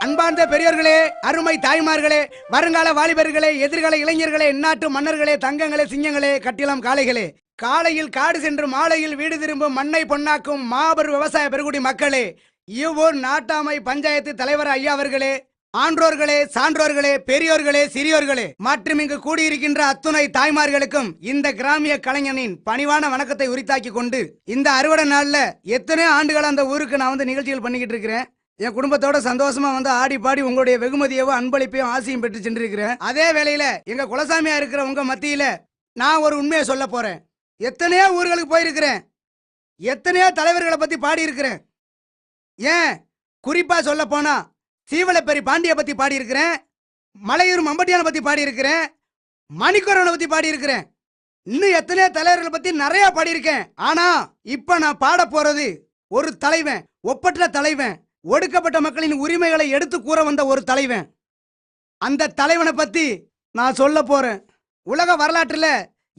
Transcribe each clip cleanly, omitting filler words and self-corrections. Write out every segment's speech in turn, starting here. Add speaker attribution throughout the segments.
Speaker 1: அன்பார்ந்த பெரியோர்களே, அருமை தாய்மார்களே, வருங்கால வாலிபர்களே, எதிர்கால இளைஞர்களே, இந்நாட்டு மன்னர்களே, தங்கங்களே, சிங்கங்களே, கட்டிலம் காளைகளே, காலையில் காடு சென்று மாலையில் வீடு திரும்பும் மண்ணை பொன்னாக்கும் மாபெரும் விவசாய பெருங்குடி மக்களே, இவ்வூர் நாட்டாமை பஞ்சாயத்து தலைவர் ஐயா அவர்களே, ஆன்றோர்களே, சான்றோர்களே, பெரியோர்களே, சிறியோர்களே மற்றும் இங்கு கூடியிருக்கின்ற அத்துணை தாய்மார்களுக்கும் இந்த கிராமிய கலைஞனின் பணிவான வணக்கத்தை உரித்தாக்கி கொண்டு இந்த அறுவடை நாள்ல எத்தனை ஆண்டுகள் அந்த ஊருக்கு நான் வந்து நிகழ்ச்சிகள் பண்ணிக்கிட்டு இருக்கிறேன். என் குடும்பத்தோட சந்தோஷமா வந்து ஆடி பாடி உங்களுடைய வெகுமதியவும் அன்பளிப்பையும் ஆசையும் பெற்று சென்றிருக்கிறேன். அதே வேளையில எங்க குலசாமியா இருக்கிற உங்க மத்தியில நான் ஒரு உண்மையை சொல்ல போறேன். எத்தனையோ ஊர்களுக்கு போயிருக்கிறேன், எத்தனையோ தலைவர்களை பத்தி பாடி இருக்கிறேன். ஏன் குறிப்பா சொல்ல போனா சீவலப்பெரி பாண்டிய பத்தி பாடி இருக்கிறேன், மலையூர் மம்பட்டியான பத்தி பாடி இருக்கிறேன், மணிக்கோரனை பத்தி பாடி இருக்கிறேன், இன்னும் எத்தனையோ தலைவர்களை பத்தி நிறைய பாடியிருக்கேன். ஆனா இப்ப நான் பாட போறது ஒரு தலைவன், ஒப்பற்ற தலைவன், ஒடுக்கப்பட்ட மக்களின் உரிமைகளை எடுத்து கூற வந்த ஒரு தலைவன். அந்த தலைவனை பத்தி நான் சொல்ல போறேன். உலக வரலாற்றுல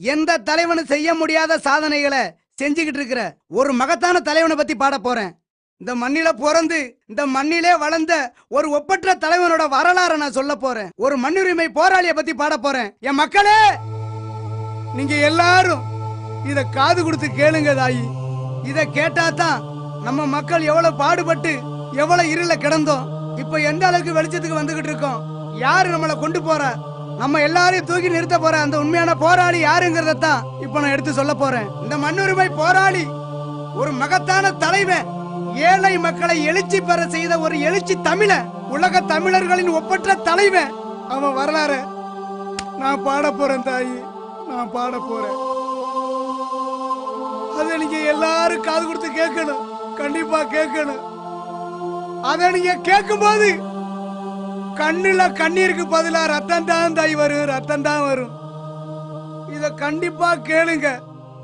Speaker 1: எந்த தலைவனும் செய்ய முடியாத சாதனைகளை செஞ்சுக்கிட்டு இருக்கிற ஒரு மகத்தான தலைவனை பத்தி பாட போறேன். இந்த மண்ணில பிறந்து இந்த மண்ணிலே வளர்ந்த ஒரு ஒப்பற்ற தலைவனோட வரலாறை நான் சொல்ல போறேன். ஒரு மண்ணுரிமை போராளிய பத்தி பாட போறேன். என் மக்களே, நீங்க எல்லாரும் இத காது கொடுத்து கேளுங்க தாயி. இத கேட்டாதான் நம்ம மக்கள் எவ்வளவு பாடுபட்டு எவ்வளவு இருள கிடந்தோம், இப்ப எந்த அளவுக்கு வெளிச்சத்துக்கு வந்துகிட்டு இருக்கோம், யாரு நம்மளை கொண்டு போற, நம்ம எல்லாரையும் தூக்கி நிறுத்த போற அந்த உண்மையான போராளி யாருங்கிறதான் இப்ப நான் எடுத்து சொல்ல போறேன். இந்த மண்ணுரிமை போராளி ஒரு மகத்தான தலைவன், ஏழை மக்களை எழுச்சி பெற செய்த ஒரு எழுச்சி தமிழன், உலக தமிழர்களின் ஒப்பற்ற தலைவன். அவன் வரலாறு நான் பாட போறேன் தாயி, நான் பாட போறேன். அதை நீங்க எல்லாரும் காது கொடுத்து கேட்கணும், கண்டிப்பா கேட்கணும். அதை நீங்க கேட்கும் போது கண்ணுல கண்ணீருக்கு பதிலா ரத்தம் தான் தாய் வரும், ரத்தம் தான் வரும். இத கண்டிப்பா கேளுங்க,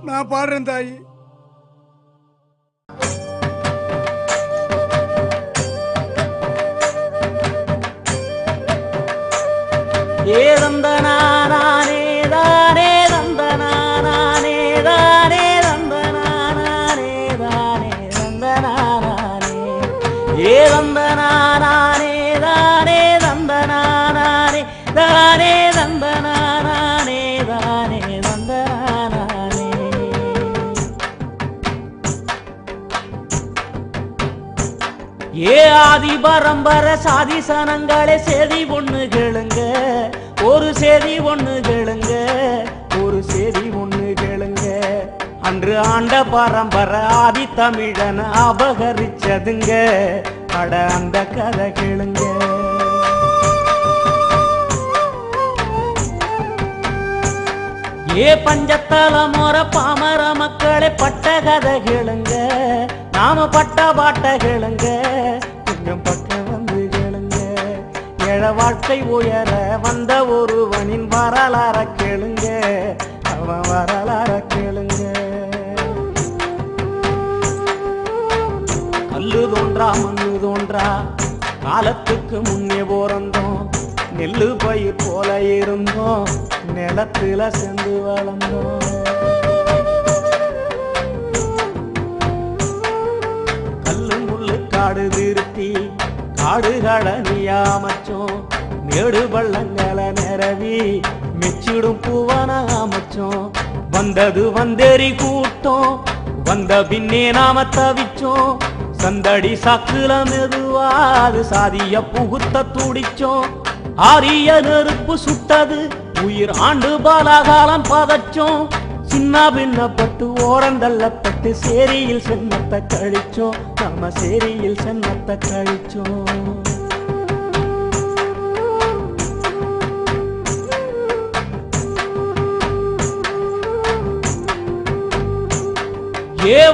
Speaker 1: நான் பாடுறேன் தாயி.
Speaker 2: ஏ தந்தனானே தானே தந்தனானே தானே தந்தனானே தானே தந்தனானே ஏ தந்தனானே தானே தந்தனானே தானே தந்தனானே தானே தந்தனானே. ஏ ஆதி பரம்பர சாதி சனங்களே செய்தி ஒண்ணு கேளுங்க, ஒரு செய்தி ஒண்ணு கேளுங்க, ஒரு செய்தி ஒண்ணு கேளுங்க. அன்று ஆண்ட பரம்பரை ஆதி தமிழன் அபகரிச்சதுங்க, அட அந்த கதை கேளுங்க. ஏ பஞ்சத்தல முற பாமர மக்களே பட்ட கதை கேளுங்க, நாம பட்ட பாட்ட கேளுங்க, கொஞ்சம் பக்கம் வந்து கேளுங்க. ஏழ வாழ்க்கை உயர வந்த ஒருவனின் வரலாற கேளுங்க, அவன் வரலாற கேளுங்க. கல்லு தோன்றா மண்ணு தோன்றா காலத்துக்கு முன்னே போறந்தோம், நெல்லு பயிர் போல இருந்தோம், நிலத்துல சென்று வளர்ந்தோம். கல்லு முள்ளு காடு திருத்தி காடுகளை நீயாமச்சோம், மேடு பள்ளங்களை நிரவி மெச்சிடும் பூவன அமைச்சோம். வந்தது வந்தேறி கூட்டம், வந்த பின்னே நாம தவிச்சோம், சந்தடி சாக்குல மெதுவாது சாதிய புகுத்த துடிச்சோம். ஆரிய நெருப்பு சுட்டது உயிர் ஆண்டு பாலாகாலம் பதச்சோம். சின்ன பின்னப்பட்டு ஓரந்தள்ளப்பட்டு சேரியில் சென்னத்தை கழிச்சோம். நம்ம சேரியில் சென்னத்தை கழிச்சோம்.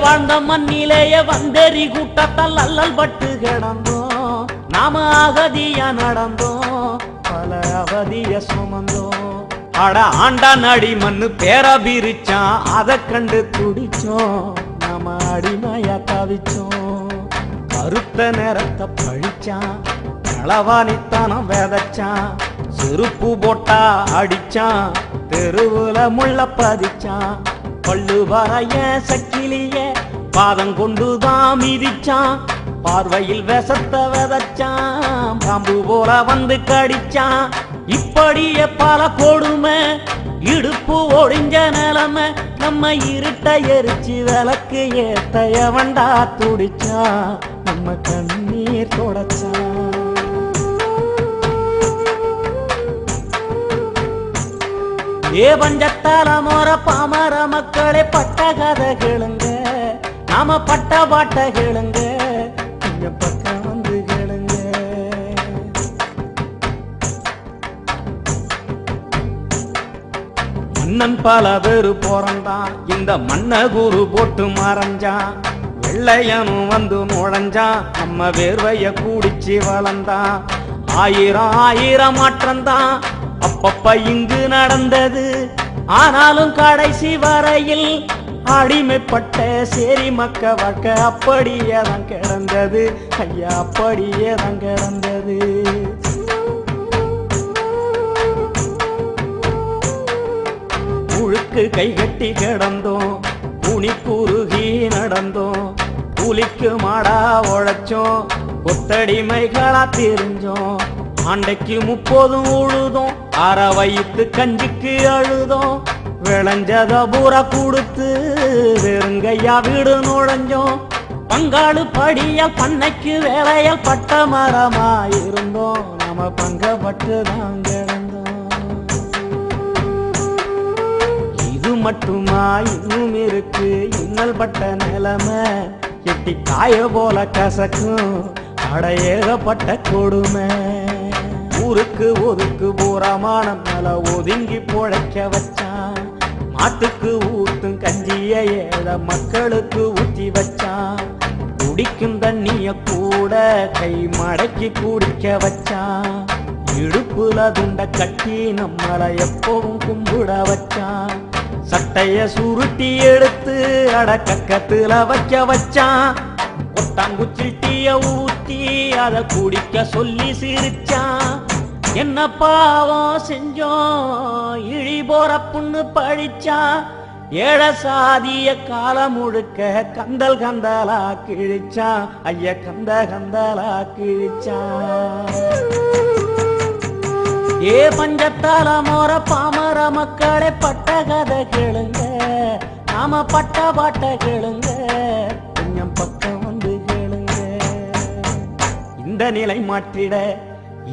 Speaker 2: வாழ்ந்த மண்ணிலேய வந்தேறி கூட்டத்தால் அல்லல் பட்டு கிடந்தோம். நாம அகதியா நடந்தோம், பல அவதிய சுமந்தோம். அட ஆண்டா நடி மண்ணு பேர பிரிச்சான், அதை கண்டு துடிச்சோம். நாம அடிமையா தவிச்சோம். கருத்த நேரத்தை பழிச்சான், களவாணித்தனம் விதைச்சான். செருப்பு போட்டா அடிச்சான், தெருவுல முள்ள பதிச்சான். பள்ளு வரைய சக்கிலிய பாதம் கொண்டுதான் மிதிச்சான். பார்வையில் விஷத்தை விதைச்சான், பாம்பு போல வந்து கடிச்சான். இப்படியே பல கொடுமை, இடுப்பு ஒடிஞ்ச நிலைமை. நம்ம இருட்ட எரிச்சு விளக்கு ஏத்தைய வண்டா துடிச்சான். நம்ம கண்ணீர் தொடச்சான். பஞ்சத்தால மோர பாமர மக்களே பட்ட கதை கேளுங்க. நாம பட்ட பாட்ட கேளுங்க, கொஞ்சம் பக்கம் வந்து கேளுங்க. மன்னன் பல பேரு பிறந்தான், இந்த மன்ன குரு போட்டு மறைஞ்சான். வெள்ளையனும் வந்து நுழைஞ்சான், நம்ம வேர்வைய கூடிச்சு வளர்ந்தான். ஆயிரம் ஆயிரம் மாற்றம்தான் அப்பப்ப இங்கு நடந்தது. ஆனாலும் கடைசி வரையில் அடிமைப்பட்ட சேரி மக்க வாழ்க்கை அப்படியே தான் கிடந்தது. ஐயா அப்படியே தான் கிடந்தது. முழுக்கு கைகட்டி கிடந்தோம், துணி குறுகி நடந்தோம். கூலிக்கு மாடா உழைச்சோம், கொத்தடிமைகளா தெரிஞ்சோம். ஆண்டைக்கு 30 உழுதோம், அற வயிற்று கஞ்சிக்கு அழுதோம். விளைஞ்சத பூரா கொடுத்து வெறுங்கையா வீடு நுழைஞ்சோம். பங்காளு படியால் பண்ணைக்கு வேலையால் பட்ட மரமா இருந்தோம். நம்ம பங்கப்பட்டு தான் கிடந்தோம். இது மட்டுமா இன்னும் இருக்கு இன்னல் பட்ட நிலைமை. எட்டி காய போல கசக்கும் அடையேகப்பட்ட கொடுமை. ஊருக்கு ஒதுக்கு பூரமான மேல ஒதுங்கி பொழைக்க வச்சான். மாட்டுக்கு ஊத்தும் கஞ்சிய ஏழை மக்களுக்கு ஊற்றி வச்சான். குடிக்கும் தண்ணிய கூட கை மடக்கி குடிக்க வச்சான். இடுப்புல துண்ட கட்டி நம்மளை எப்பவும் கும்பிட வச்சான். சட்டைய சுருட்டி எடுத்து அடக்கத்துல வைக்க வச்சான். கொட்டாங்குச்சிட்டிய ஊத்தி அதை குடிக்க சொல்லி சிரிச்சான். என்ன பாவம் செஞ்சோம் இழி போற புண்ணு பழிச்சான். ஏழ சாதிய காலம் முழுக்க கந்தல் கந்தலா கிழிச்சான். ஐய கந்த கந்தலா கிழிச்சான். பஞ்சத்தால மோர பாமர மக்களே பட்ட கதை கேளுங்க. நாம பட்ட பாட்ட கேளுங்க, கொஞ்சம் பக்கம் வந்து கேளுங்க. இந்த நிலை மாற்றிட,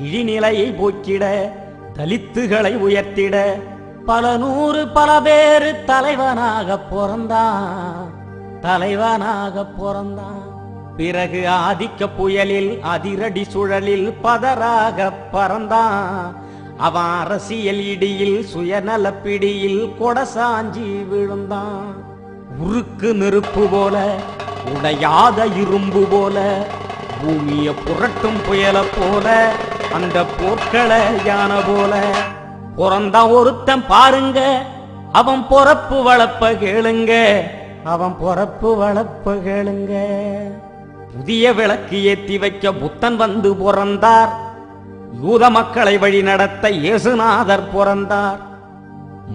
Speaker 2: இழிநிலையை போக்கிட, தலித்துகளை உயர்த்திட பல நூறு பல பேரு தலைவனாக பிறந்தான். தலைவனாக பிறந்தான். பிறகு ஆதிக்க புயலில் அதிரடி சுழலில் பதராக பறந்தான். அவன் அரசியல் இடியில் சுயநல பிடியில் கொடசாஞ்சி விழுந்தான். உருக்கு நெருப்பு போல உடையாத இரும்பு போல பூமிய புரட்டும் புயல போல அந்த போர்க்கள யானை போல பிறந்தான் ஒருத்தன் பாருங்க. அவன் பொறப்பு வளப்ப கேளுங்க, அவன் பொறப்பு வளப்ப கேளுங்க. புதிய விளக்கு ஏத்தி வைக்க புத்தன் வந்து பிறந்தார். யூத மக்களை வழி நடத்த இயேசுநாதர் பிறந்தார்.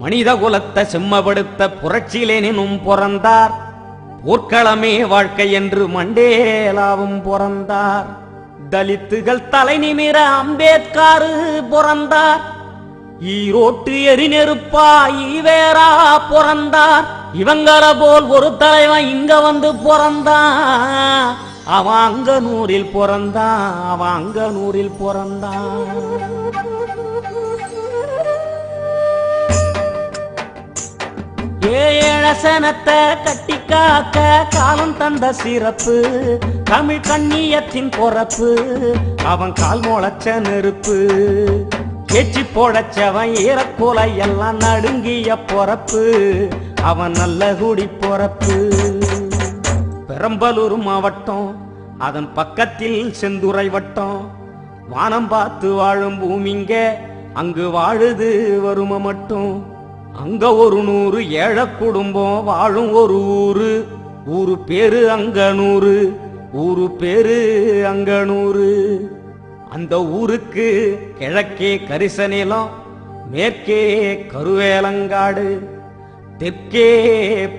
Speaker 2: மனித குலத்தை செம்மப்படுத்த புரட்சிலேனும் பிறந்தார். போர்க்களமே வாழ்க்கை என்று மண்டேலாவும் பிறந்தார். தலித்துகள் தலை நிமிர அம்பேத்கர் பிறந்தார். ஈரோட்டு எரிநெருப்பா ஈவேரா பிறந்தார். இவங்கள போல் ஒரு தலைவன் இங்க வந்து பிறந்தான். அவன் அங்கனூரில் பிறந்தான், அவன் அங்கனூரில் பிறந்தான். ஏழசனத்தை கட்டி காக்க காலம் தந்த சிறப்பு, தமிழ் கண்ணியத்தின் பொறப்பு, அவன் கால் முளைச்ச நெருப்பு. ஏச்சி போடச்சவன் ஈரக்கோலை எல்லாம் நடுங்கிய பொறப்பு, அவன் நல்ல குடி பொறப்பு. பெரம்பலூர் மாவட்டம், அதன் பக்கத்தில் செந்துறை வட்டம். வானம் பார்த்து வாழும் பூமிங்க, அங்கு வாழுது வறுமை மட்டும். அங்க ஒரு 100 ஏழை குடும்பம் வாழும் ஒரு ஊரு, ஊரு பேரு அங்கனூரு, ஊரு பேரு அங்கனூரு. அந்த ஊருக்கு கிழக்கே கரிச நிலம், மேற்கே கருவேலங்காடு, தெற்கே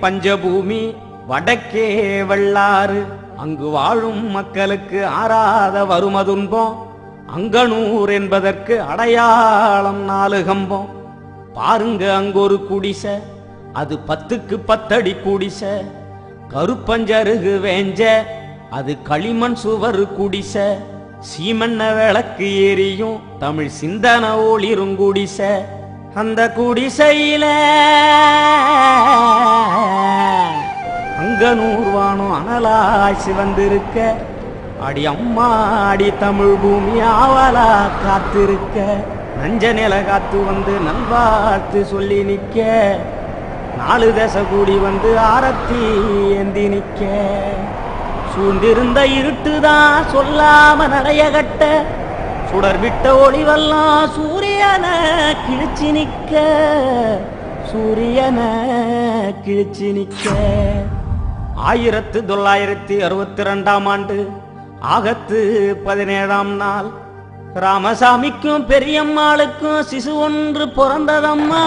Speaker 2: பஞ்சபூமி, வடக்கே வெள்ளாறு. அங்கு வாழும் மக்களுக்கு ஆறாத வறுமை துன்பம். அங்கனூர் என்பதற்கு அடையாளம் 4 கம்பம். பாருங்க அங்கொரு குடிசை, அது 10க்கு 10 அடி குடிசை. கருப்பஞ்சருகு வேஞ்ச, அது களிமண் சுவரு குடிசை. சீமண்ண விளக்கு எரியும், தமிழ் சிந்தன ஒளிரும் குடிசை. அந்த குடிசையில அங்கனூர் வானம் அனலாய் சிவந்திருக்க, அடி அம்மா அடி தமிழ் பூமி ஆவலா காத்திருக்க. நஞ்ச நில காத்து வந்து நல்வாழ்த்து சொல்லி நிக்க, 4 தசை கூடி வந்து ஆரத்தி ஏந்தி நிக்க. சூழ்ந்திருந்த இருட்டுதான் சொல்லாம நடைய கட்ட, சுடர் விட்ட ஒளிவெல்லாம் சூரியனை கிழிச்சு நிக்க, சூரியனை கிழிச்சு நிக்க. 1962ஆம் ஆண்டு ஆகத்து 17ஆம் நாள், ராமசாமிக்கும் பெரியம்மாளுக்கும் சிசு ஒன்று பிறந்ததம்மா,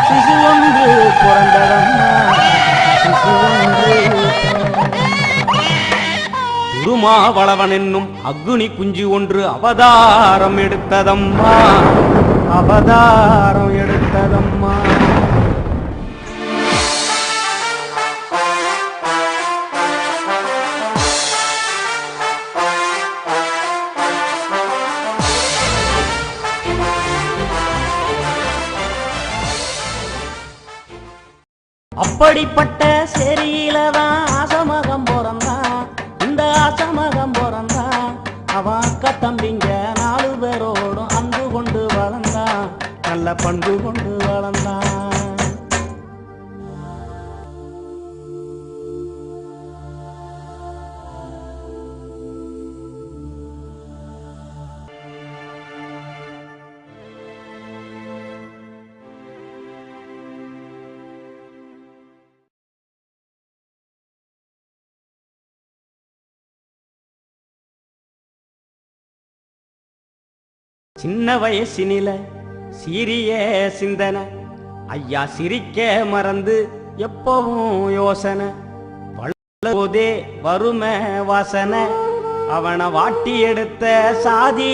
Speaker 2: சிசு ஒன்று பிறந்ததம்மா, சிசு ஒன்று. திருமாவளவன் என்னும் அக்னி குஞ்சு ஒன்று அவதாரம் எடுத்ததம்மா, அவதாரம் எடுத்ததம்மா. அப்படிப்பட்ட சேரியில தான் ஆசமகம் பிறந்தான், இந்த ஆசமகம் பிறந்தான். அவன் அக்கா தம்பிங்க 4 பேரோடும் அன்பு கொண்டு வளர்ந்தான், நல்ல பண்பு கொண்டு வளர்ந்தான். சின்ன வயசினில சீரிய சிந்தனை, ஐயா சிரிக்க மறந்து எப்பவும் யோசனை. வளர்ந்தபோதே வறுமை வாசனை, அவனை வாட்டி எடுத்த சாதி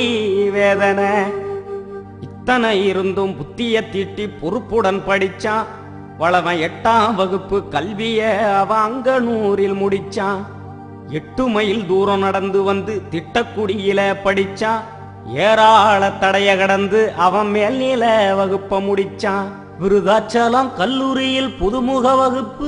Speaker 2: வேதனை. இத்தனை இருந்தும் புத்திய தீட்டி பொறுப்புடன் படிச்சான். வளவன் 8ஆம் வகுப்பு கல்விய அவன் அங்கனூரில் முடிச்சான். 8 மைல் தூரம் நடந்து வந்து திட்டக்குடியில படிச்சான். ஏராள தடைய கடந்து அவன் மேல்நில வகுப்ப முடிச்சான். விருதாச்சலம் கல்லூரியில் புதுமுக வகுப்பு,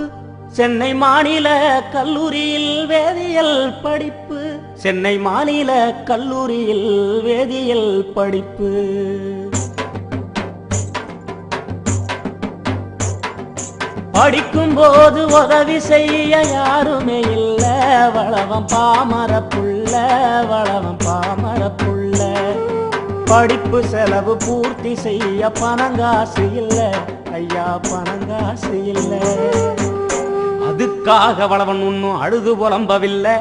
Speaker 2: சென்னை மாநில கல்லூரியில் வேதியியல் படிப்பு, சென்னை மாநில கல்லூரியில் வேதியியல் படிப்பு. படிக்கும் போது உதவி செய்ய யாருமே இல்ல, வளவன் பாமர புள்ள, வளவன் பாமர புள்ள. படிப்பு செலவு பூர்த்தி செய்ய பணங்காசு இல்ல, ஐயா பணங்காசு இல்ல. அதுக்காக வளவன் ஒன்னும் அழுது புலம்பவில்லை.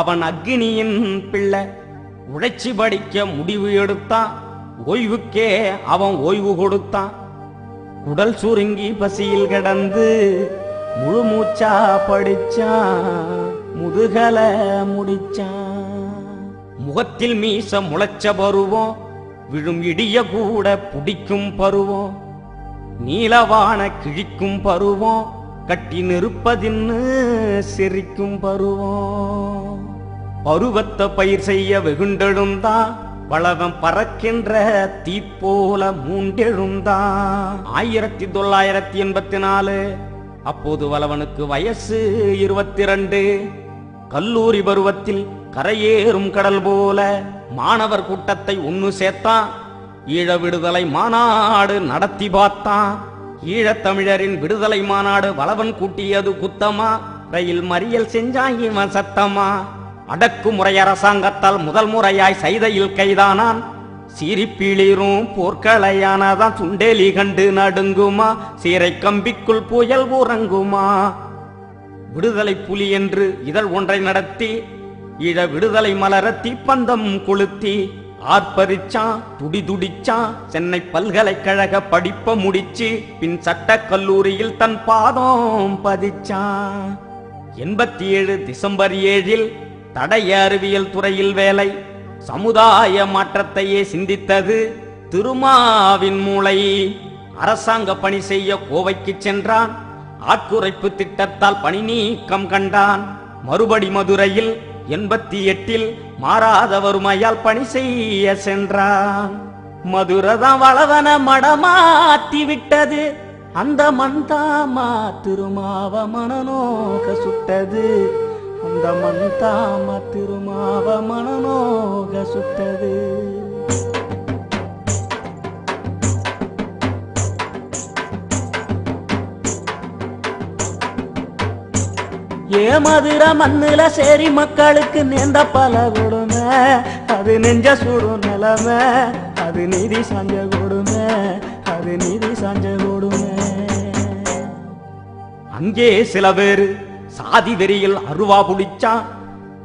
Speaker 2: அவன் அக்னியின் பிள்ளை. உழைச்சி படிக்க முடிவு எடுத்தான். ஓய்வுக்கே அவன் ஓய்வு கொடுத்தான். குடல் சுருங்கி பசியில் கிடந்து முழு மூச்சா படிச்சான், முதுகல முடிச்சான். முகத்தில் மீச முளைச்ச பருவம், விழும் இடிய கூட புடிக்கும் பருவம். நீலவான கிழிக்கும் பருவம், கட்டி நிற்பதின்னு சிரிக்கும் பருவம். பருவத்த பயிர் செய்ய வெகுண்டெழுந்தா வளவன் பறக்கின்ற தீப்போல மூண்டெழுந்தா 1984 அப்போது வளவனுக்கு வயசு 22 கல்லூரி பருவத்தில் கரையேறும் கடல் போல மாணவர் கூட்டத்தை ஒன்னு சேர்த்தான் ஈழ விடுதலை மாநாடு நடத்தி பார்த்தான் ஈழத்தமிழரின் விடுதலை மாநாடு வளவன் கூட்டியது குத்தமா ரயில் மறியல் செஞ்சான் இவன் சத்தமா அடக்குமுறை அரசாங்கத்தால் முதல் முறையாய் சைதையில் கைதானான் சீரிப்பீளிரும் போர்க்களையானதான் சுண்டேலி கண்டு நடுங்குமா சீரை கம்பிக்குள் புயல் உறங்குமா விடுதலை புலி என்று இதழ் ஒன்றை நடத்தி ஈழ விடுதலை மலர தீப்பந்தம் கொளுத்தி ஆர்ப்பரிச்சான் துடிச்சான் சென்னை பல்கலைக்கழக படிப்ப முடிச்சு பின் சட்ட கல்லூரியில் தன் பாதம் பதிச்சான் 87 டிசம்பர் 7 தடய அறிவியல் துறையில் வேலை சமுதாய மாற்றத்தையே சிந்தித்தது திருமாவின் மூளை அரசாங்க பணி செய்ய கோவைக்கு சென்றான் ஆட்குறைப்பு திட்டத்தால் பணி நீக்கம் கண்டான் மறுபடி மதுரையில் 88 மாறாத வறுமையால் பணி செய்ய சென்றான் மதுரதான் வளவன மடமாத்தி விட்டது அந்த மண்தாமா திருமாவ மனநோக சுட்டது அந்த மண்தாமா திருமாவ மனநோக சுட்டது மதுர மண்ணுல சேரி மக்களுக்கு நேர்ந்த பல கொடுமை அது நெஞ்ச சுடும் நிலைமை அது நீதி சாஞ்ச கொடுமை அது நீதி சாஞ்ச கொடுமை அங்கே சில பேரு சாதி வெறியில் அருவா புடிச்சான்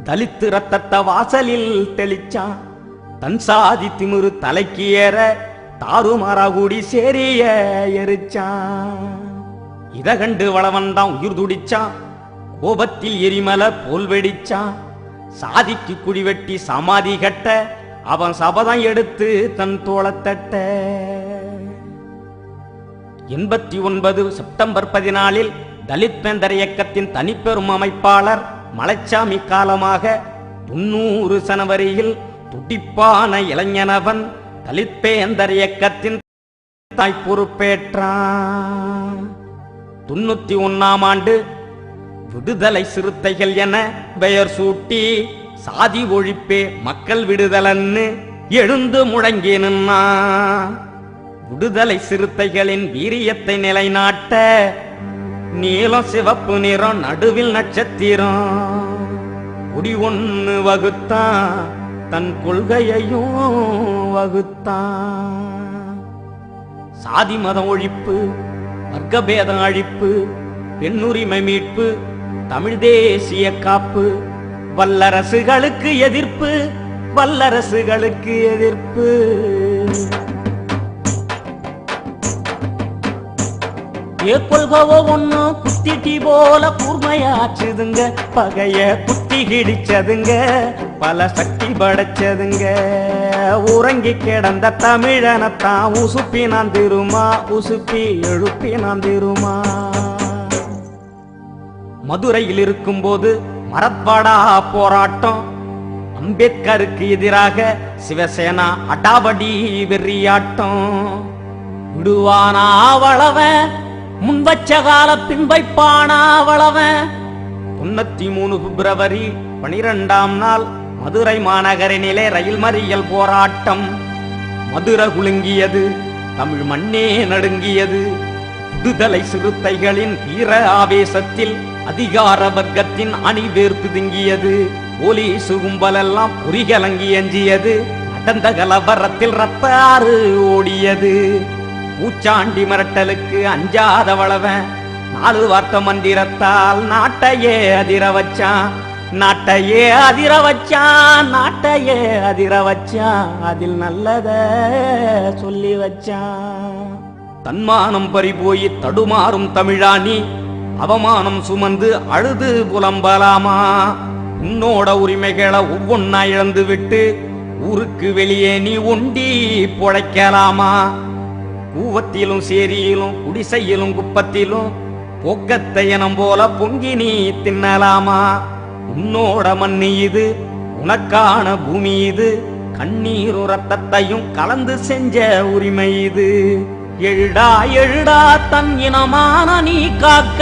Speaker 2: தலித்து ரத்தத்தை வாசலில் தெளிச்சான் தன் சாதி திமிரு தலைக்கு ஏற தாறுமாறா கூடி சேரிய எரிச்சான் இத கண்டு வளவன் தான் உயிர் துடிச்சான் கோபத்தில் எரிமல போல் வெடிச்சான் சாதிக்கு குடிவெட்டி சமாதி கட்ட அவன் சபதம் எடுத்து தன் தோளத்தட்ட 89 செப்டம்பர் 14 தலித் வேந்தர் இயக்கத்தின் தனிப்பெரும் அமைப்பாளர் மலைச்சாமி காலமாக 90 ஜனவரியில் துடிப்பான இளைஞனவன் தலித் வேந்தர் இயக்கத்தின் தாய் பொறுப்பேற்றான் 91ஆம் ஆண்டு விடுதலை சிறுத்தைகள் என பெயர் சூட்டி சாதி ஒழிப்பே மக்கள் விடுதலன்னு எழுந்து முழங்கி நின்னா விடுதலை சிறுத்தைகளின் வீரியத்தை நிலைநாட்ட நீலம் சிவப்பு நிறம் நடுவில் நட்சத்திரம் குடி ஒண்ணு வகுத்தான் தன் கொள்கையையும் வகுத்தான் சாதி மத ஒழிப்பு வர்க்கபேத அழிப்பு பெண்ணுரிமை மீட்பு தமிழ் தேசிய காப்பு வல்லரசுகளுக்கு எதிர்ப்பு வல்லரசுகளுக்கு எதிர்ப்பு கொள்கவோ ஒண்ணு குத்திட்டி போல கூர்மையாச்சுதுங்க பகைய குத்தி கிடிச்சதுங்க பல சக்தி படைச்சதுங்க உறங்கி கிடந்த தமிழனத்தான் உசுப்பி நான் திருமா உசுப்பி எழுப்பி நான் திருமா மதுரையில் இருக்கும் போது மரத்வாடா போராட்டம் அம்பேத்கருக்கு எதிராக சிவசேனா அடாவடி வெறியாட்டம் விடுவானா வளவன் முன்வச்ச கால பின்வைப்பானா வளவன் 93 பிப்ரவரி 12ஆம் நாள் மதுரை மாநகரினிலே ரயில் மறியல் போராட்டம் மதுரை குலுங்கியது தமிழ் மண்ணே நடுங்கியது விடுதலை சிறுத்தைகளின் வீர ஆவேசத்தில் அதிகார வர்க்கத்தின் அணிவேர் பிதுங்கியது போலீசு கும்பலெல்லாம் பொறிகலங்கி எஞ்சியது நடந்த கலவரத்தில் ரத்த ஆறு ஓடியது பூச்சாண்டி மிரட்டலுக்கு அஞ்சாத வளவன் 4 வார்த்தை மந்திரத்தால் நாட்டையே அதிர வச்சான் நாட்டையே அதிர வச்சான் நாட்டையே அதிர வச்சான் அதில் நல்லத சொல்லி வச்சான் தன்மானம் பறிபோய் தடுமாறும் தமிழானி அவமானம் சுமந்து அழுது புலம்பலாமா உன்னோட உரிமைகளை ஒவ்வொன்னா இழந்து விட்டு ஊருக்கு வெளியே நீ ஒண்டி பொழைக்கலாமா கூவத்திலும் சேரியிலும் குடிசையிலும் குப்பத்திலும் போக்கத்தை இனம் போல பொங்கி நீ தின்னலாமா உன்னோட மண்ணு இது உனக்கான பூமி இது, கண்ணீர் ரத்தத்தையும் கலந்து செஞ்ச உரிமை இது. எழுடா எழுடா தன் இனமான நீ காக்க,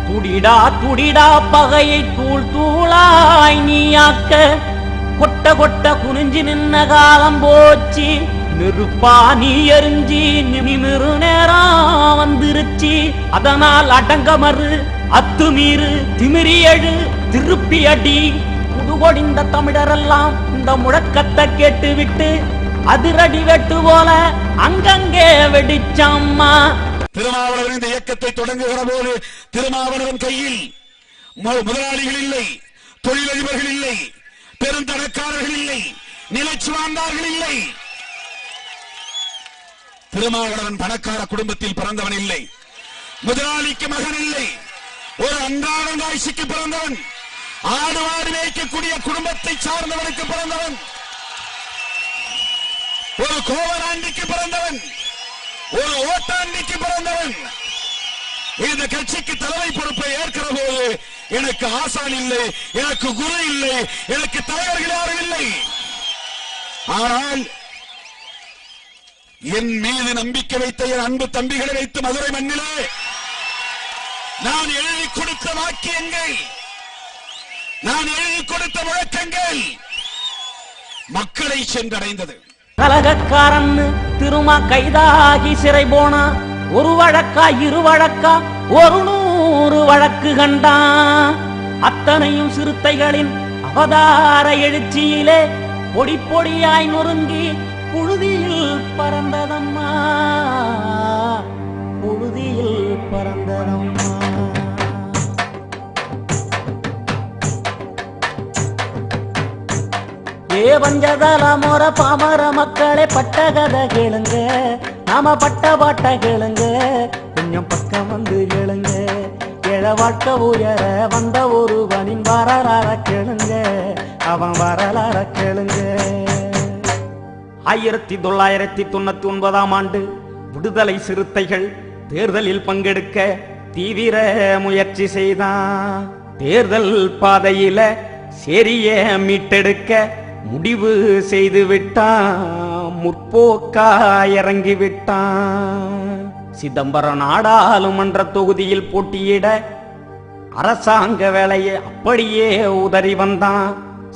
Speaker 2: துடிடா துடிடா பகையை தூள் தூளாய் நீயாக்க. கொட்ட கொட்ட குனிஞ்சு நின்ன காலம் போச்சு, நெருப்பா நீ எரிஞ்சி நிமிரு நேரம் வந்துருச்சு. அதனால் அடங்க மறு அத்துமீறு திமிரி எழு திருப்பி அடி. புதுகொடிந்த தமிழரெல்லாம் இந்த முழக்கத்தை கேட்டு விட்டு அதிரடி வெட்டு போல அங்கங்கே வெடிச்சம்மா.
Speaker 3: திருமாவளவன் இந்த இயக்கத்தை தொடங்குகிற போது திருமாவளவன் கையில் முதலாளிகள் இல்லை, தொழிலதிபர்கள் இல்லை, பெருந்தனக்காரர்கள் இல்லை, நிலச்சுவார்ந்தார்கள் இல்லை. திருமாவளவன் பணக்கார குடும்பத்தில் பிறந்தவன் இல்லை, முதலாளிக்கு மகன் இல்லை, ஒரு அன்றாட காட்சிக்கு பிறந்தவன், ஆடு ஆடு மேய்க்கக்கூடிய குடும்பத்தை சார்ந்தவனுக்கு பிறந்தவன், ஒரு கோவலாண்டிக்கு பிறந்தவன், ஒரு ஓட்டாண்டிக்கு பிறந்தவன். இந்த கட்சிக்கு தலைமை பொறுப்பை ஏற்கிற போது எனக்கு ஆசான் இல்லை, எனக்கு குரு இல்லை, எனக்கு தலைவர்கள் யாரும் இல்லை. ஆனால் என் மீது நம்பிக்கை வைத்த என் அன்பு தம்பிகளை வைத்து மதுரை மண்ணிலே நான் எழுதி கொடுத்த வாக்கியங்கள், நான் எழுதி கொடுத்த முழக்கங்கள் மக்களை சென்றடைந்தது.
Speaker 2: கலகக்காரன் திருமா கைதாகி சிறை போனா, ஒரு வழக்கா இரு வழக்கா 100 வழக்கு கண்டான். அத்தனையும் சிறுத்தைகளின் அவதார எழுச்சியிலே பொடி பொடியாய் நொறுங்கி புழுதியில் பறந்ததம்மா, புழுதியில் பறந்ததம்மா. ஏ பஞ்சதல மோர பாமர மக்களே பட்ட கதை கேளுங்க, நாம பட்ட பாட்ட கேளுங்க, கொஞ்சம் பக்கம் வந்து கேளுங்க. ஏழ வாழ்க்கை உயர வந்த ஒருவனின் வரலாற கேளுங்க, அவன் வரலாற கேளுங்க. 1999ஆம் ஆண்டு விடுதலை சிறுத்தைகள் தேர்தலில் பங்கெடுக்க தீவிர முயற்சி செய்தான். தேர்தல் பாதையில சேரிய மீட்டெடுக்க முடிவு செய்து விட்டான், முற்போக்கா இறங்கி விட்டான். சிதம்பரம் நாடாளுமன்ற தொகுதியில் போட்டியிட அரசாங்க வேலையை அப்படியே உதறி வந்தான்.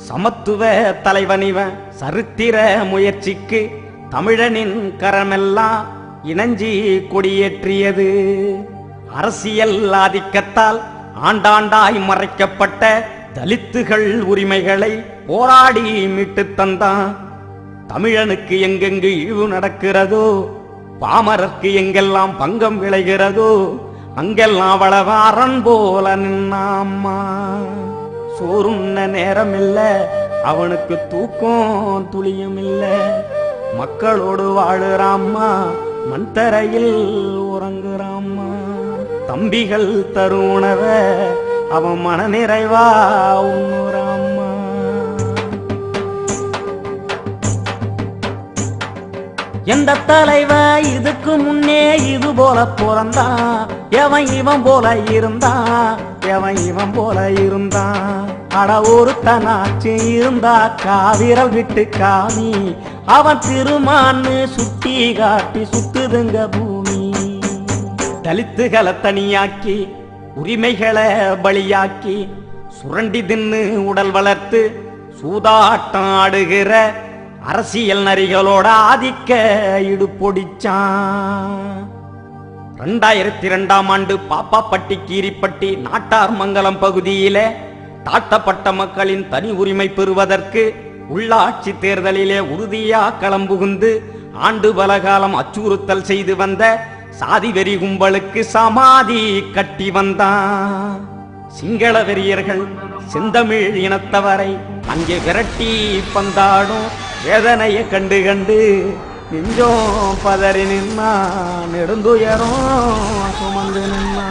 Speaker 2: சமத்துவ தலைவனிவன் சரித்திர முயற்சிக்கு தமிழனின் கரமெல்லாம் இணைஞ்சி கொடியேற்றியது. அரசியல் ஆதிக்கத்தால் ஆண்டாண்டாய் மறைக்கப்பட்ட தலித்துகள் உரிமைகளை போராடி மீட்டு தந்தான். தமிழனுக்கு எங்கெங்கு இழிவு நடக்கிறதோ, பாமரருக்கு எங்கெல்லாம் பங்கம் விளைகிறதோ, அங்கெல்லாம் வளவ அரண் போல நின்னாம்மா. சோறுண்ண நேரம் இல்ல, அவனுக்கு தூக்கம் துளியும் இல்ல. மக்களோடு வாழுறாம்மா, மண் தரையில் உறங்குறாம்மா. தம்பிகள் தரும் உணவ அவன் மன நிறைவா உண்ணுறாம்மா. எந்த தலைவன் இதுக்கு முன்னே இது போல பிறந்தான், எவன் இவன் போல இருந்தான், எவன் இவன் போல இருந்தான். அட ஒருத்தனாச்சு இருந்தா காவிரல் விட்டு காமி, அவன் திருமான்னு சுட்டி காட்டி சுத்துதுங்க பூமி. தலித்துகளை தனியாக்கி உரிமைகளை பலியாக்கி சுரண்டி தின்னு உடல் வளர்த்து சூதாட்டம் ஆடுகிற அரசியல் நரிகளோட ஆதிக்க இடுபொடிச்சான். 2002ஆம் ஆண்டு பாப்பாப்பட்டி கீரிப்பட்டி நாட்டார் மங்கலம் பகுதியில தாழ்த்தப்பட்ட மக்களின் தனி உரிமை பெறுவதற்கு உள்ளாட்சி தேர்தலிலே உறுதியா களம்புகுந்து ஆண்டு பலகாலம் அச்சுறுத்தல் செய்து வந்த சாதி வெறி கும்பலுக்கு சமாதி கட்டி வந்தான். சிங்கள வெறியர்கள் செந்தமிழ் இனத்தவரை அங்கே விரட்டி பந்தாடும் வேதனையை கண்டு கண்டு நெஞ்சோம் பதறி நின்னா, நெடுந்துயரும் சுமந்து நின்னா.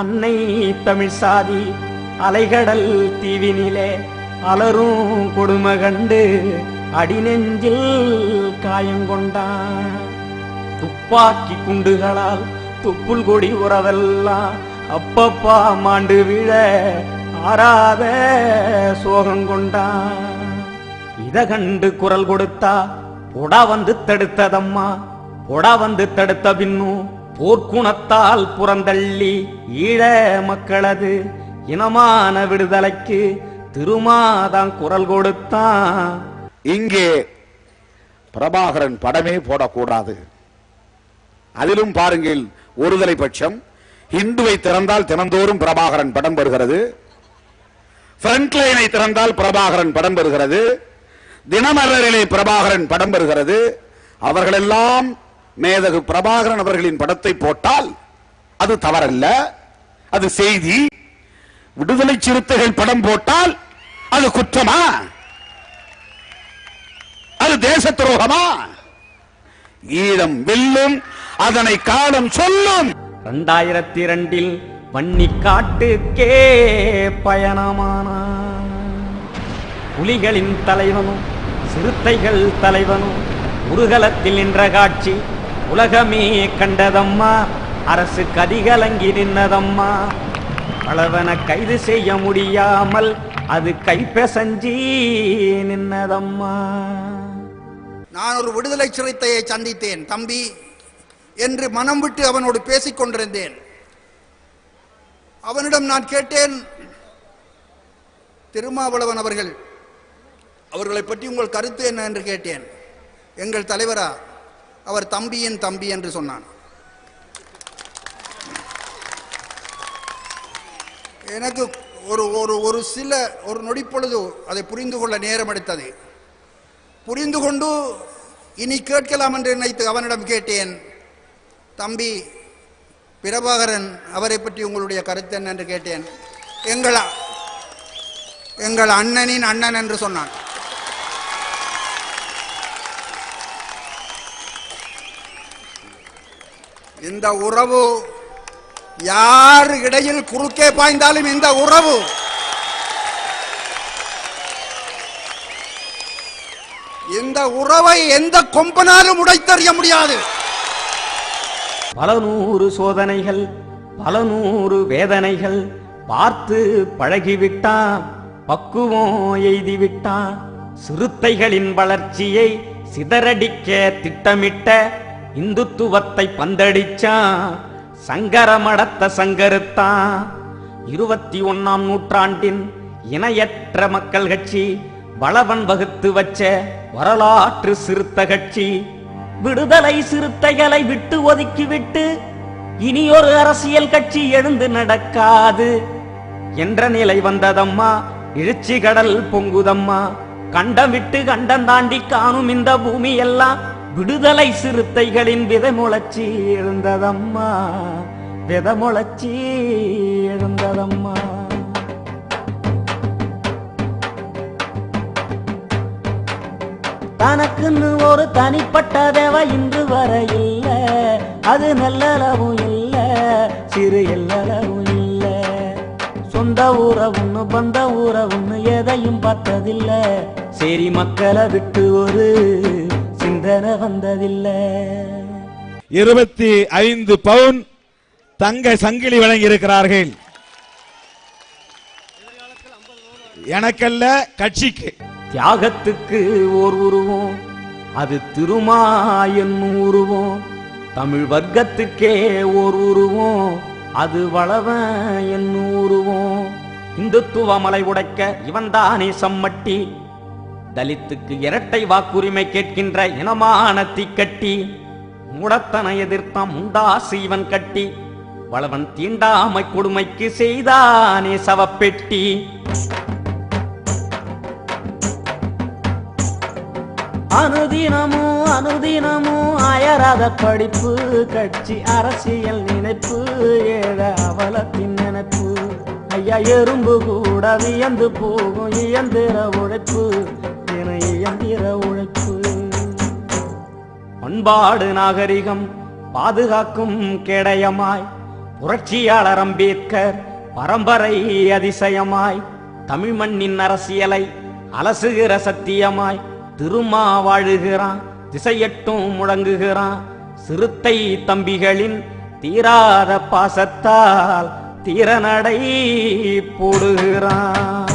Speaker 2: அன்னை தமிழ் சாதி அலைகடல் தீவினிலே அலரும் கொடுமை கண்டு அடிநெஞ்சில் காயங்கொண்டான். துப்பாக்கி குண்டுகளால் துப்புள் கொடி உறவெல்லாம் அப்பப்பா மாண்டு விழ ஆறாத சோகம் கொண்டா. இத கண்டு குரல் கொடுத்தா பொடா வந்து தடுத்ததம்மா. பொடா வந்து தடுத்த பின்னும் போர்க்குணத்தால் புறந்தள்ளி ஈழ மக்களது இனமான விடுதலைக்கு திருமாதான் குரல் கொடுத்தான்.
Speaker 4: இங்கே பிரபாகரன் படமே போடக்கூடாது. அதிலும் பாருங்கள், ஒருதலை பட்சம். இந்துவை திறந்தால் தினந்தோறும் பிரபாகரன் படம் வருகிறது. ஃப்ரண்ட் லைனை திறந்தால் பிரபாகரன் படம் வருகிறது. தினமலரிலே பிரபாகரன் படம் வருகிறது. அவர்களெல்லாம் மேதகு பிரபாகரன் அவர்களின் படத்தை போட்டால் அது தவறல்ல, அது செய்தி. விடுதலை சிறுத்தைகள் படம் போட்டால் அது குற்றமா? அது தேச துரோகமா? ஈழம் வெல்லும், அதனை காலம் சொல்லும்.
Speaker 2: 2002 வன்னிக்காட்டுக்கே பயணமானா. புலிகளின் தலைவனும் சிறுத்தைகள் தலைவனும் முருகலத்தில் நின்ற காட்சி உலகமே கண்டதம்மா. அரசு கதிகலங்கி நின்னதம்மா. அளவன கைது செய்ய முடியாமல் அது கைப்பெசஞ்சி நின்னதம்மா.
Speaker 5: நான் ஒரு விடுதலை சிறுத்தையை சந்தித்தேன் தம்பி என்று மனம் விட்டு அவனோடு பேசிக் கொண்டிருந்தேன். அவனிடம் நான் கேட்டேன், திருமாவளவன் அவர்களை பற்றி உங்கள் கருத்து என்ன என்று கேட்டேன். எங்கள் தலைவரா, அவர் தம்பியின் தம்பி என்று சொன்னான். எனக்கு ஒரு நொடிப்பொழுது அதை புரிந்து கொள்ள நேரம் எடுத்தது. புரிந்து கொண்டு இனி கேட்கலாம் என்று நினைத்து அவனிடம் கேட்டேன், தம்பி பிரபாகரன் அவரை பற்றி உங்களுடைய கருத்து என்ன என்று கேட்டேன். எங்கள் அண்ணனின் அண்ணன் என்று சொன்னான். இந்த உறவு யார் இடையில் குறுக்கே பாய்ந்தாலும் இந்த உறவு எந்த கொம்பனாலும் உடைத்தறிய முடியாது.
Speaker 2: பல நூறு சோதனைகள், பல நூறு வேதனைகள் பார்த்து பழகிவிட்டான், பக்குவம் எய்திவிட்டான். சிறுத்தைகளின் வளர்ச்சியை சிதறடிக்க திட்டமிட்ட இந்துத்துவத்தை பந்தடிச்சான். சங்கரமடத்த சங்கருத்தான். 21ஆம் நூற்றாண்டின் இணையற்ற மக்கள் கட்சி வளவன் வகுத்து வச்ச வரலாற்று சிறுத்த கட்சி. விடுதலை சிறுத்தைகளை விட்டு ஒதுக்கிவிட்டு இனி ஒரு அரசியல் கட்சி எழுந்து நடக்காது என்ற நிலை வந்ததம்மா. எழுச்சி கடல் பொங்குதம்மா. கண்டம் விட்டு கண்டம் தாண்டி காணும் இந்த பூமி எல்லாம் விடுதலை சிறுத்தைகளின் விதை முளைச்சி எழுந்ததம்மா. விதை முளைச்சி எழுந்ததம்மா. தனக்குன்னு ஒரு தனிப்பட்ட தேவை இன்று வரை இல்ல. அது நல்லளவும் இல்ல, சிறு எல்லளவும் இல்ல. சொந்த உறவுன்னு பந்த உறவுன்னு எதையும் பார்த்ததில்ல. சரி மக்களை விட்டு ஒரு சிந்தனை வந்ததில்லை.
Speaker 6: 25 பவுன் தங்க சங்கிலி வழங்கி இருக்கிறார்கள். எனக்கல்ல, கட்சிக்கு.
Speaker 2: தியாகத்துக்கு ஓர் உருவம், அது திருமா என்னும் உருவம். தமிழ் வர்க்கத்துக்கே ஓர் உருவம், அது வளவன் என்னும் உருவம். இந்துத்துவ மலை உடைக்க இவன்தானே சம்மட்டி. தலித்துக்கு இரட்டை வாக்குரிமை கேட்கின்ற இனமான தீக்கட்டி. மூடத்தனை எதிர்த்தான் முண்டாசு இவன் கட்டி. வளவன் தீண்டாமை கொடுமைக்கு செய்தானே சவப்பெட்டி. அனுதினமும் அனுதினமும் அயராத படிப்பு, கட்சி அரசியல் நினைப்பு, ஏழ அவலத்தின் நினைப்பு. ஐயா எறும்பு கூட வியந்து போகும் இயந்திர உழைப்பு, இயந்திர உழைப்பு. பண்பாடு நாகரிகம் பாதுகாக்கும் கேடயமாய் புரட்சியாளர் அம்பேத்கர் பரம்பரை அதிசயமாய் தமிழ் மண்ணின் அரசியலை அலசுகிற சத்தியமாய் திருமா வாழுகிறான், திசையட்டும் முழங்குகிறான். சிறுத்தை தம்பிகளின் தீராத பாசத்தால் திறநடை போடுகிறான்.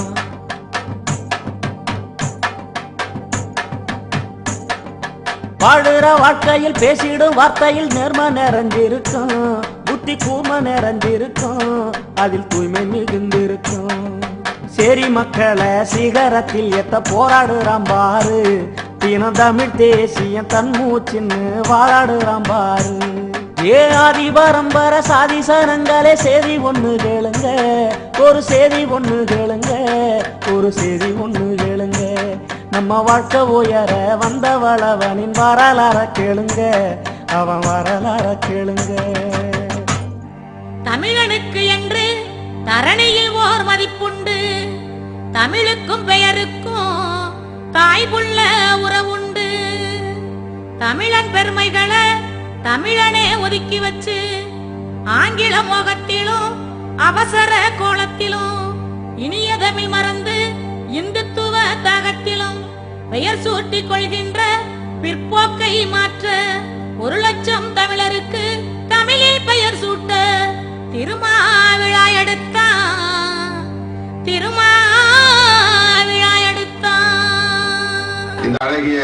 Speaker 2: வாழுற வாழ்க்கையில் பேசிடும் வார்த்தையில் நேர்ம நிறைஞ்சிருக்கும், புத்தி கூர்ம நிறைஞ்சிருக்கும், அதில் தூய்மை மிகுந்திருக்கும். சரி மக்களை சிகரத்தில் எத்த போராடுறான் பாரு, தினம் தமிழ் தேசியம் தன் மூச்சின்னு வாழாடுறான் பாரு. ஏ ஆதி பரம்பர சாதி சனங்களே செய்தி ஒண்ணு கேளுங்க, ஒரு செய்தி ஒண்ணு கேளுங்க, ஒரு செய்தி ஒண்ணு கேளுங்க. நம்ம வாழ்க்கை உயர வந்த வளவனின் வரலாற கேளுங்க, அவன் வரலாற கேளுங்க.
Speaker 7: தமிழனுக்கு என்று தரணியில் ஓர் மதிப்புண்டு, தமிழுக்கும் பெயருக்கும் தாய் புள்ள உறவுண்டு. தமிழன் பெருமைகளை தமிழனே ஒதுக்கி வச்சு ஆங்கில மோகத்திலும் அவசர கோலத்திலும் இனிய தமிழ் மறந்து இந்துத்துவ தாகத்திலும் பெயர் சூட்டிக் கொள்கின்ற பிற்போக்கை மாற்ற 1,00,000 தமிழருக்கு தமிழில் பெயர் சூட்ட திருமாவிழா எடுத்தான், திருமாவிழா எடுத்தான்.
Speaker 8: இந்த அழகிய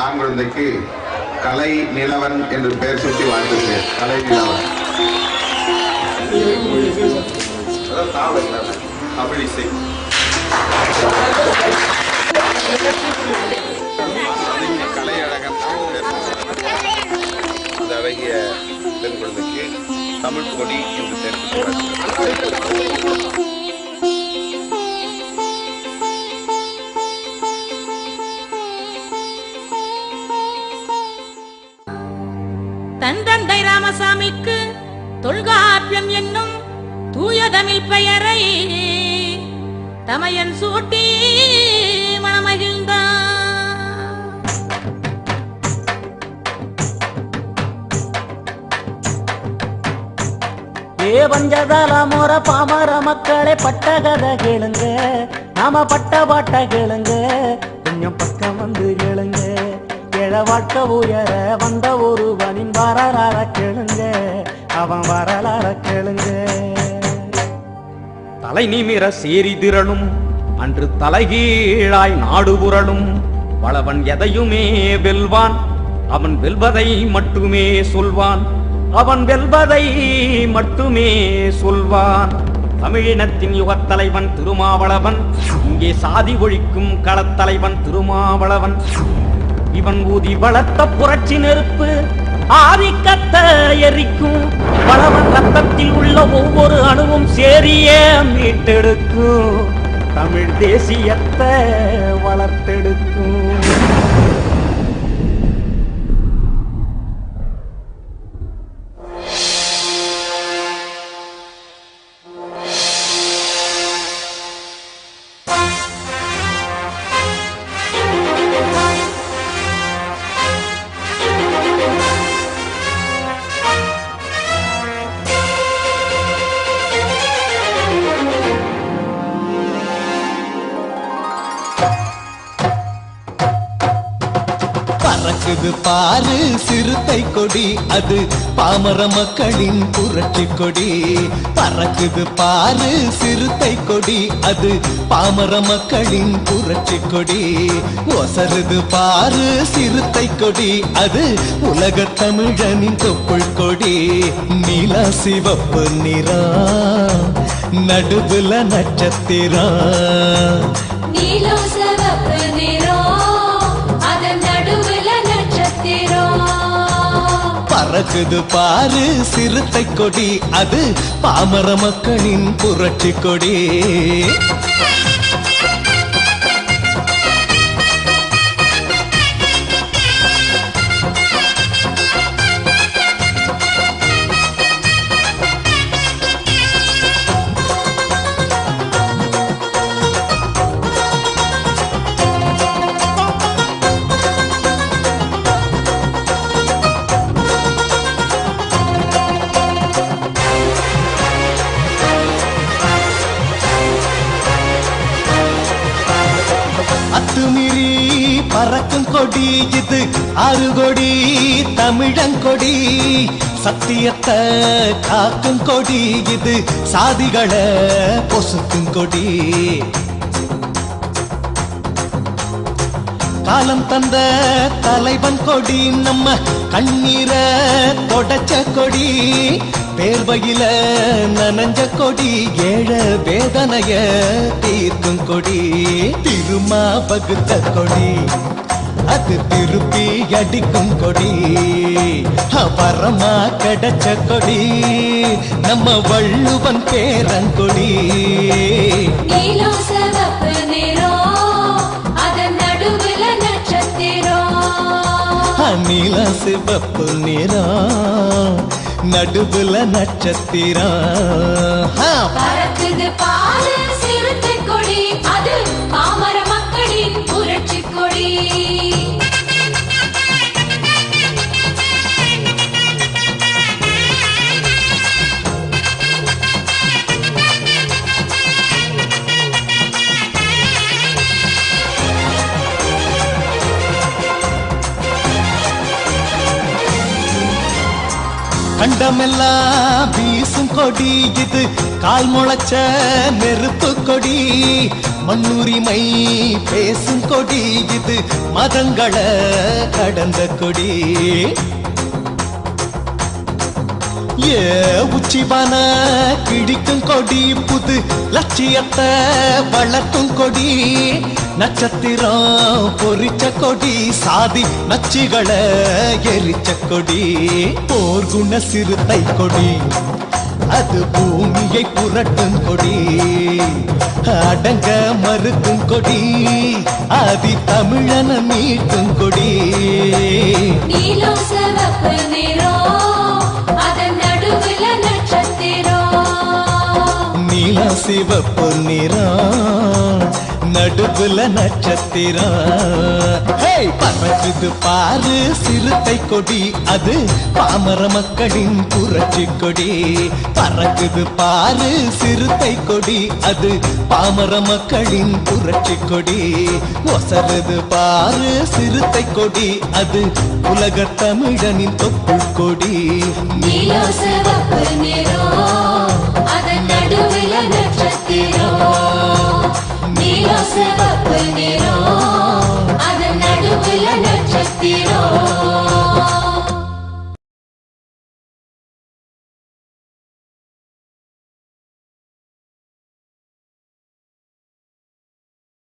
Speaker 8: ஆண் குழந்தைக்கு கலை நிலவன் என்று பெயர் சூட்டி வாழ்த்துகிறேன். கலை நிலவன் தமிழிசை கலை அழகன் அந்த அழகிய பெண் குழந்தைக்கு தமிழ் கொடி என்று பெயர் சூட்டி
Speaker 7: தந்தை ராமசாமிக்கு தொல்காப்பியம் என்னும் தூய தமிழ் பெயரை தமையன் சூட்டி மனமகிழ்ந்தான்.
Speaker 2: ஏ பஞ்சதல முற பாமர மக்களே பட்ட கதை கேளுங்க, நாம பட்ட பாட்ட கேளுங்க, கொஞ்சம் பக்கம் வந்து கேளுங்க. ஏழ வாழ்க்கை உயர வந்த ஒருவனின் வரலாற கேளுங்க, அவன் வரலாற கேளுங்க. தலை நிமிர சேரி திரளும் அன்று தலைகீழாய் நாடு புரளும், வளவன் எதையுமே வெல்வான், அவன் வெல்வதை மட்டுமே சொல்வான், அவன் வெல்வதை மட்டுமே சொல்வான். தமிழினத்தின் யுகத்தலைவன் திருமாவளவன், இங்கே சாதி ஒழிக்கும் களத்தலைவன் திருமாவளவன். இவன் ஊதி வளர்த்த புரட்சி நெருப்பு ஆதிக்கத்தை எரிக்கும், வளவன் ரத்தத்தில் உள்ள ஒவ்வொரு அணுவும் சேரிய மீட்டெடுக்கும், தமிழ் தேசியத்தை வளர்த்தெடுக்கும்.
Speaker 9: பறக்குது பாரு சிறுத்தை கொடி, அது பாமர மக்களின் புரட்சி கொடி. பறக்குது பாரு சிறுத்தை கொடி, அது பாமர மக்களின் புரட்சி கொடி. ஒசருது பாரு சிறுத்தை கொடி, அது உலக தமிழனின் தொப்புள் கொடி. நீல சிவப்பு நிறம் நடுவுல நட்சத்திரம்,
Speaker 7: நீலம் சிவப்பு நிறம் அதன் நடுவுல நட்சத்திரம்.
Speaker 9: பறக்குது பாரு சிறுத்தை கொடி, அது பாமர மக்களின் புரட்சி கொடி. பறக்கும் கொடி இது அறுகொடி தமிழங்கொடி சத்தியத்தை காக்கும் கொடி இது சாதிகளை பொசுக்கும் கொடி காலம் தந்த தலைவன் கொடி நம்ம கண்ணீரை தொடச்ச கொடி பேர்வையில நனஞ்ச கொடி ஏழ வேதனைய தீர்க்கும் கொடி திருமா பகுத்த கொடி அது திருப்பி அடிக்கும் கொடி வரமா கிடைச்ச கொடி நம்ம வள்ளுவன் பேரங்கொடி
Speaker 7: நீலம் சிவப்பு நிறம் அதன் நடுவுல நட்சத்திரம்
Speaker 9: நீல சிவப்பு நிறம் நடுவுல நட்சத்திரம்
Speaker 7: பறக்குது பாரு சிறுத்தை கொடி அது பாமர மக்களின் புரட்சி கொடி
Speaker 9: கண்டமெல்லாம் வீசும் கொடி இது கால் முளைச்ச நெருப்பு கொடி மண்ணுரிமை பேசும் கொடி இது மதங்களை கடந்த கொடி ஏ உச்சிவான கிடிக்கும் கொடி புது லட்சியத்தை வளர்க்கும் கொடி நட்சத்திரம் பொறிச்ச கொடி சாதி நச்சுகளை எரிச்ச கொடி போர்க்குண சிறுத்தை கொடி அது பூமியை புரட்டும் கொடி அடங்க மறுக்கும் கொடி ஆதி தமிழன மீட்டும் கொடி
Speaker 7: நீலம் சிவப்பு நிறம் அதன் நடுவுல நட்சத்திரம்
Speaker 9: நீல சிவப்பு நிறம் நடுவுல நட்சத்திரம் பறக்குது பாரு சிறுத்தை கொடி அது பாமர மக்களின் புரட்சி கொடி பறக்குது பாரு சிறுத்தை கொடி அது பாமர மக்களின் புரட்சி கொடி ஒசருது பாரு சிறுத்தை கொடி அது உலக தமிழனின் தொப்புள் கொடி
Speaker 7: நீலம் சிவப்பு நிறம் அதன் நடுவுல நட்சத்திரம் நீலம் சிவப்பு